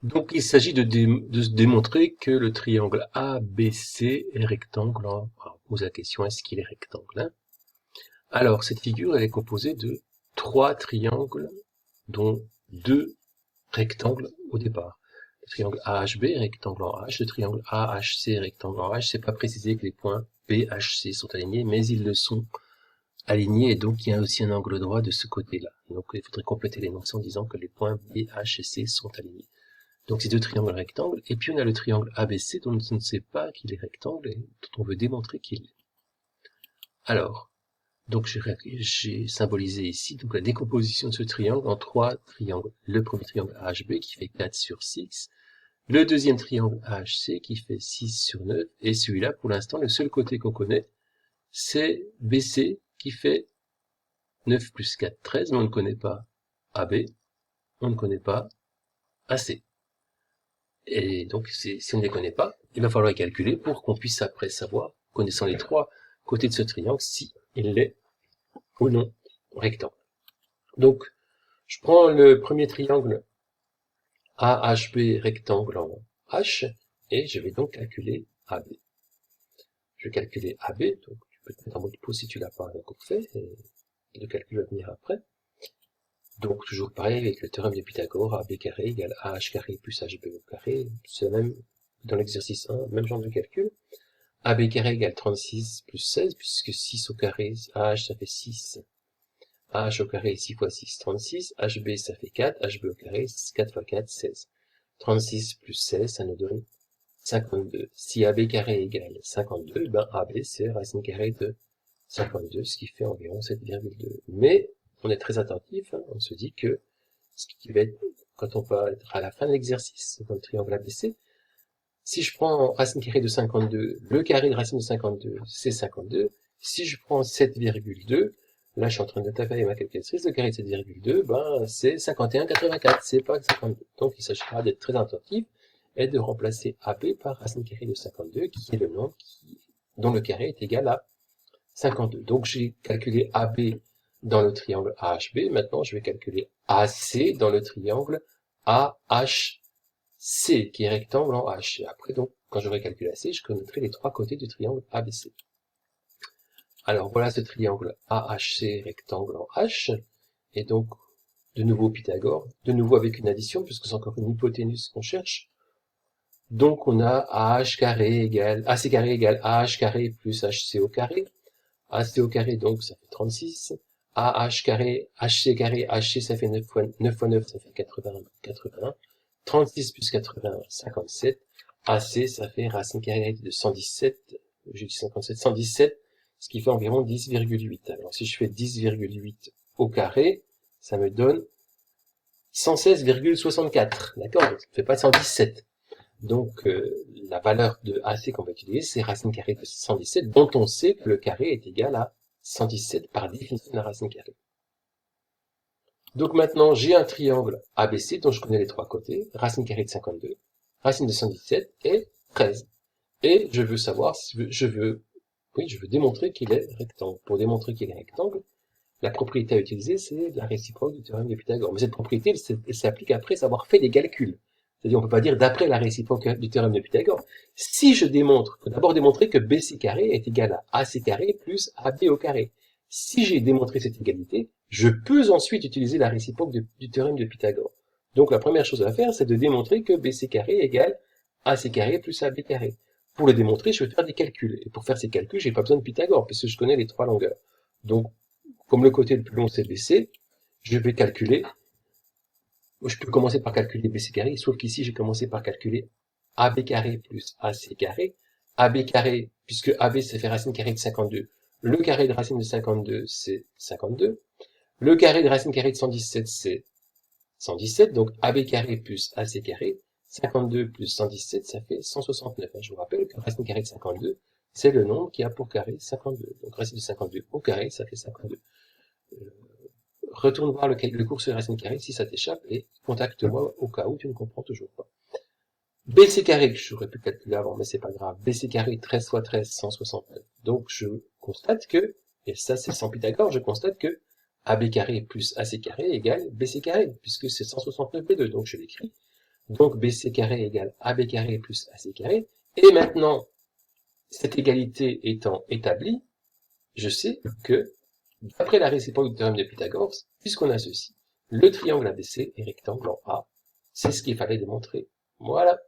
Donc il s'agit de démontrer que le triangle ABC est rectangle. On pose la question, est-ce qu'il est rectangle, hein? Alors cette figure elle est composée de trois triangles, dont deux rectangles au départ. Le triangle AHB, rectangle en H, le triangle AHC, rectangle en H. C'est pas précisé que les points BHC sont alignés, mais ils le sont alignés, et donc il y a aussi un angle droit de ce côté-là. Donc il faudrait compléter l'énoncé en disant que les points B, H et C sont alignés. Donc c'est deux triangles rectangles, et puis on a le triangle ABC dont on ne sait pas qu'il est rectangle et dont on veut démontrer qu'il est. Alors, donc j'ai symbolisé ici donc la décomposition de ce triangle en trois triangles. Le premier triangle AHB qui fait 4 sur 6, le deuxième triangle AHC qui fait 6 sur 9, et celui-là pour l'instant le seul côté qu'on connaît c'est BC qui fait 9 plus 4, 13, mais on ne connaît pas AB, on ne connaît pas AC. Et donc, si on ne les connaît pas, il va falloir les calculer pour qu'on puisse après savoir, connaissant les trois côtés de ce triangle, si il l'est ou non rectangle. Donc, je prends le premier triangle AHB rectangle en H, et je vais donc calculer AB. Je vais calculer AB, donc tu peux te mettre en mode pause si tu l'as pas encore fait, et le calcul va venir après. Donc, toujours pareil avec le théorème de Pythagore, AB carré égale AH carré plus HB au carré, c'est même dans l'exercice 1, même genre de calcul. AB carré égale 36 plus 16, puisque 6 au carré, AH ça fait 6, AH au carré 6 fois 6, 36, HB ça fait 4, HB au carré 4 fois 4, 16. 36 plus 16, ça nous donne 52. Si AB carré égale 52, ben AB c'est racine carrée de 52, ce qui fait environ 7,2. Mais on est très attentif, hein, on se dit que ce qui va être, quand on va être à la fin de l'exercice, dans le triangle ABC, si je prends racine carrée de 52, le carré de racine de 52, c'est 52. Si je prends 7,2, là je suis en train de taper avec ma calculatrice, le carré de 7,2, ben c'est 51,84, c'est pas 52. Donc il s'agira d'être très attentif et de remplacer AB par racine carrée de 52, qui est le nombre dont le carré est égal à 52. Donc j'ai calculé AB dans le triangle AHB, maintenant je vais calculer AC dans le triangle AHC, qui est rectangle en H. Et après, donc, quand j'aurai calculé AC, je connaîtrai les trois côtés du triangle ABC. Alors voilà ce triangle AHC rectangle en H, et donc de nouveau Pythagore, de nouveau avec une addition, puisque c'est encore une hypoténuse qu'on cherche. Donc on a AH carré égale, AC carré égale AH carré plus HC au carré. AC au carré, donc ça fait 36. AH carré, HC carré, HC ça fait 9 fois 9, ça fait 80, 81. 36 plus 80, 57. AC, ça fait racine carrée de 117, j'ai dit 57, 117, ce qui fait environ 10,8. Alors si je fais 10,8 au carré, ça me donne 116,64. D'accord? Ça ne fait pas 117. Donc la valeur de AC qu'on va utiliser, c'est racine carrée de 117, dont on sait que le carré est égal à 117 par définition de la racine carrée. Donc maintenant, j'ai un triangle ABC dont je connais les trois côtés, racine carrée de 52, racine de 117 et 13. Et je veux savoir, je veux démontrer qu'il est rectangle. Pour démontrer qu'il est rectangle, la propriété à utiliser, c'est la réciproque du théorème de Pythagore. Mais cette propriété, elle s'applique après avoir fait des calculs. C'est-à-dire, on peut pas dire d'après la réciproque du théorème de Pythagore. Si je démontre, il faut d'abord démontrer que BC carré est égal à AC carré plus AB au carré. Si j'ai démontré cette égalité, je peux ensuite utiliser la réciproque du théorème de Pythagore. Donc la première chose à faire, c'est de démontrer que BC carré égale AC carré plus AB carré. Pour le démontrer, je vais faire des calculs. Et pour faire ces calculs, j'ai pas besoin de Pythagore, puisque je connais les trois longueurs. Donc, comme le côté le plus long c'est BC, je vais calculer, je peux commencer par calculer BC carré, sauf qu'ici j'ai commencé par calculer AB carré plus AC carré. AB carré, puisque AB ça fait racine carrée de 52, le carré de racine de 52 c'est 52, le carré de racine carrée de 117 c'est 117, donc AB carré plus AC carré, 52 plus 117 ça fait 169. Je vous rappelle que racine carrée de 52 c'est le nombre qui a pour carré 52, donc racine de 52 au carré ça fait 52. Retourne voir le cours sur racine carrée si ça t'échappe et contacte-moi au cas où tu ne comprends toujours pas. BC carré, que j'aurais pu calculer avant, mais c'est pas grave. BC carré, 13 fois 13, 169. Donc, je constate que, et ça c'est sans Pythagore, je constate que AB carré plus AC carré égale BC carré, puisque c'est 169 B2. Donc, je l'écris. Donc BC carré égale AB carré plus AC carré. Et maintenant, cette égalité étant établie, je sais que, d'après la réciproque du théorème de Pythagore, puisqu'on a ceci, le triangle ABC est rectangle en A. C'est ce qu'il fallait démontrer. Voilà.